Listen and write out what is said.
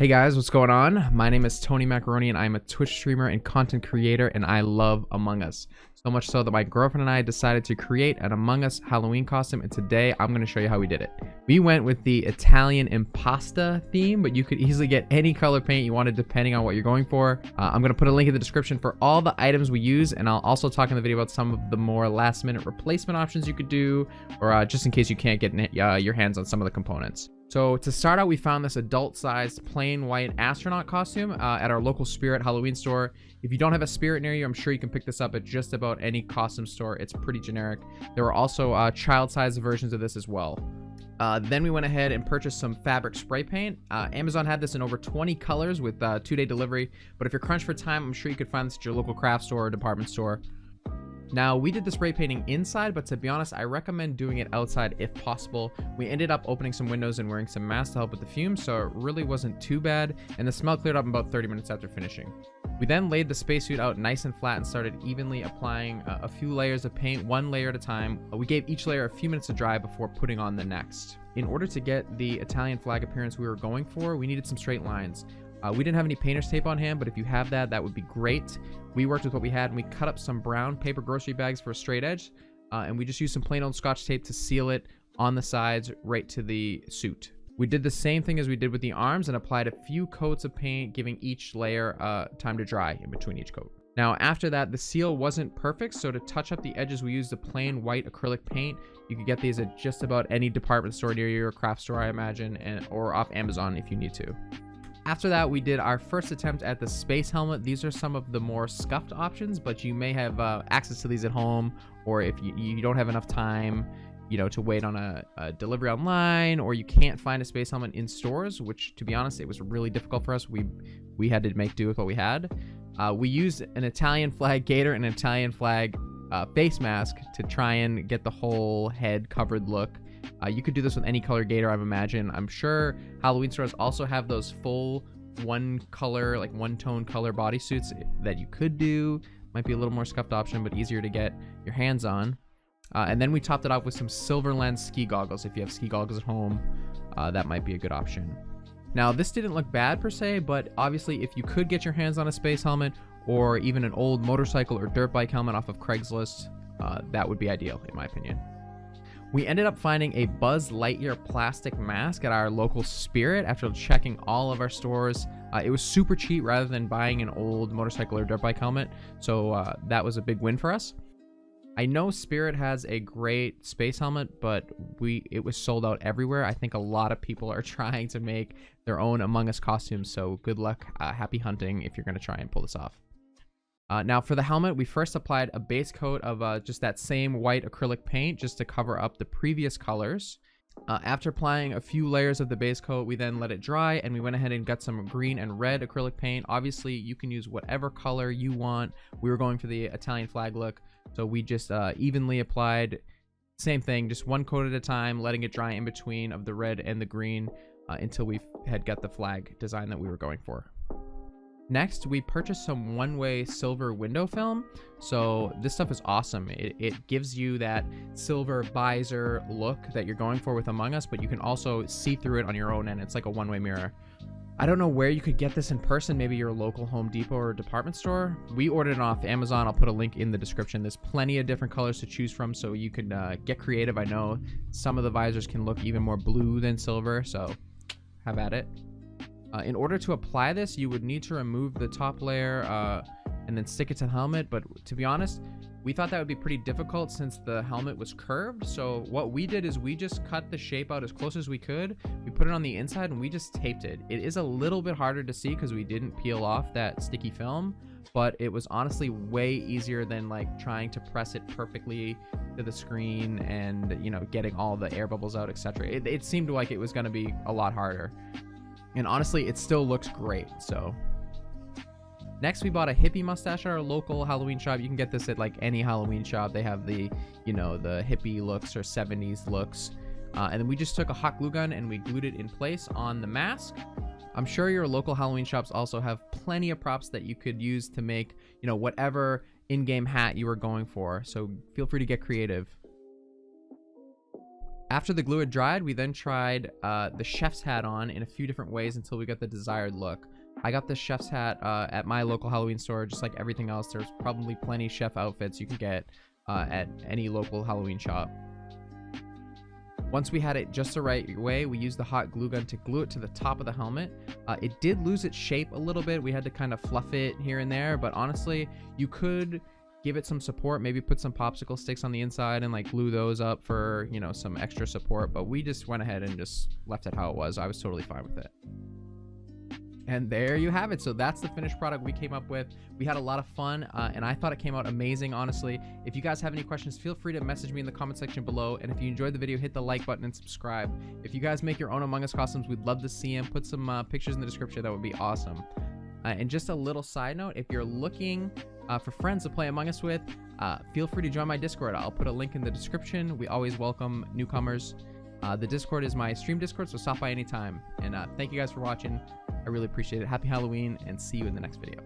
Hey guys, what's going on? My name is Tony Macaroni and I'm a Twitch streamer and content creator, and I love Among Us. So much so that my girlfriend and I decided to create an Among Us Halloween costume, and today I'm going to show you how we did it. We went with the Italian impasta theme, but you could easily get any color paint you wanted depending on what you're going for. I'm going to put a link in the description for all the items we use, and I'll also talk in the video about some of the more last minute replacement options you could do, or just in case you can't get your hands on some of the components. So to start out, we found this adult-sized plain white astronaut costume at our local Spirit Halloween store. If you don't have a Spirit near you, I'm sure you can pick this up at just about any costume store. It's pretty generic. There were also child-sized versions of this as well. Then we went ahead and purchased some fabric spray paint. Amazon had this in over 20 colors with 2-day delivery. But if you're crunched for time, I'm sure you could find this at your local craft store or department store. Now, we did the spray painting inside, but to be honest, I recommend doing it outside if possible. We ended up opening some windows and wearing some masks to help with the fumes, so it really wasn't too bad, and the smell cleared up in about 30 minutes after finishing. We then laid the spacesuit out nice and flat and started evenly applying a few layers of paint, one layer at a time. We gave each layer a few minutes to dry before putting on the next. In order to get the Italian flag appearance we were going for, we needed some straight lines. We didn't have any painter's tape on hand, but if you have that, that would be great. We worked with what we had, and we cut up some brown paper grocery bags for a straight edge, and we just used some plain old Scotch tape to seal it on the sides right to the suit. We did the same thing as we did with the arms and applied a few coats of paint, giving each layer time to dry in between each coat. Now, after that, the seal wasn't perfect, so to touch up the edges, we used a plain white acrylic paint. You could get these at just about any department store near you or craft store, I imagine, or off Amazon if you need to. After that, we did our first attempt at the space helmet. These are some of the more scuffed options, but you may have access to these at home, or if you don't have enough time, to wait on a delivery online, or you can't find a space helmet in stores, which, to be honest, it was really difficult for us. We had to make do with what we had. We used an Italian flag gaiter and an Italian flag face mask to try and get the whole head covered look. You could do this with any color gaiter, I imagine. I'm sure Halloween stores also have those full one color, like one tone color bodysuits that you could do. Might be a little more scuffed option, but easier to get your hands on. And then we topped it off with some silver lens ski goggles. If you have ski goggles at home, that might be a good option. Now, this didn't look bad per se, but obviously if you could get your hands on a space helmet or even an old motorcycle or dirt bike helmet off of Craigslist, that would be ideal in my opinion. We ended up finding a Buzz Lightyear plastic mask at our local Spirit after checking all of our stores. It was super cheap rather than buying an old motorcycle or dirt bike helmet, so that was a big win for us. I know Spirit has a great space helmet, but it was sold out everywhere. I think a lot of people are trying to make their own Among Us costumes, so good luck, happy hunting if you're going to try and pull this off. Now for the helmet, we first applied a base coat of just that same white acrylic paint just to cover up the previous colors. After applying a few layers of the base coat, we then let it dry and we went ahead and got some green and red acrylic paint. Obviously, you can use whatever color you want. We were going for the Italian flag look, so we just evenly applied, same thing, just one coat at a time, letting it dry in between of the red and the green until we had got the flag design that we were going for. Next, we purchased some one-way silver window film. So this stuff is awesome. It gives you that silver visor look that you're going for with Among Us, but you can also see through it on your own end. It's like a one-way mirror. I don't know where you could get this in person, maybe your local Home Depot or department store. We ordered it off Amazon. I'll put a link in the description. There's plenty of different colors to choose from, so you can get creative. I know some of the visors can look even more blue than silver, so have at it. In order to apply this, you would need to remove the top layer and then stick it to the helmet. But to be honest, we thought that would be pretty difficult since the helmet was curved. So what we did is we just cut the shape out as close as we could. We put it on the inside and we just taped it. It is a little bit harder to see because we didn't peel off that sticky film, but it was honestly way easier than like trying to press it perfectly to the screen and, getting all the air bubbles out, etc. It seemed like it was going to be a lot harder. And honestly, it still looks great, so. Next, we bought a hippie mustache at our local Halloween shop. You can get this at like any Halloween shop. They have the, the hippie looks or 70s looks. And then we just took a hot glue gun and we glued it in place on the mask. I'm sure your local Halloween shops also have plenty of props that you could use to make, whatever in-game hat you were going for. So feel free to get creative. After the glue had dried, we then tried the chef's hat on in a few different ways until we got the desired look. I got this chef's hat at my local Halloween store, just like everything else. There's probably plenty chef outfits you can get at any local Halloween shop. Once we had it just the right way, we used the hot glue gun to glue it to the top of the helmet. It did lose its shape a little bit. We had to kind of fluff it here and there, but honestly, you could give it some support, maybe put some popsicle sticks on the inside and like glue those up for, you know, some extra support, but we just went ahead and just left it how it was. I was totally fine with it. And there you have it. So that's the finished product we came up with. We had a lot of fun, and I thought it came out amazing, honestly. If you guys have any questions, feel free to message me in the comment section below. And if you enjoyed the video, hit the like button and subscribe. If you guys make your own Among Us costumes, we'd love to see them. Put some pictures in the description. That would be awesome. And just a little side note, if you're looking for friends to play Among Us with, feel free to join my Discord. I'll put a link in the description. We always welcome newcomers. The Discord is my stream Discord, so stop by anytime. And thank you guys for watching. I really appreciate it. Happy Halloween, and see you in the next video.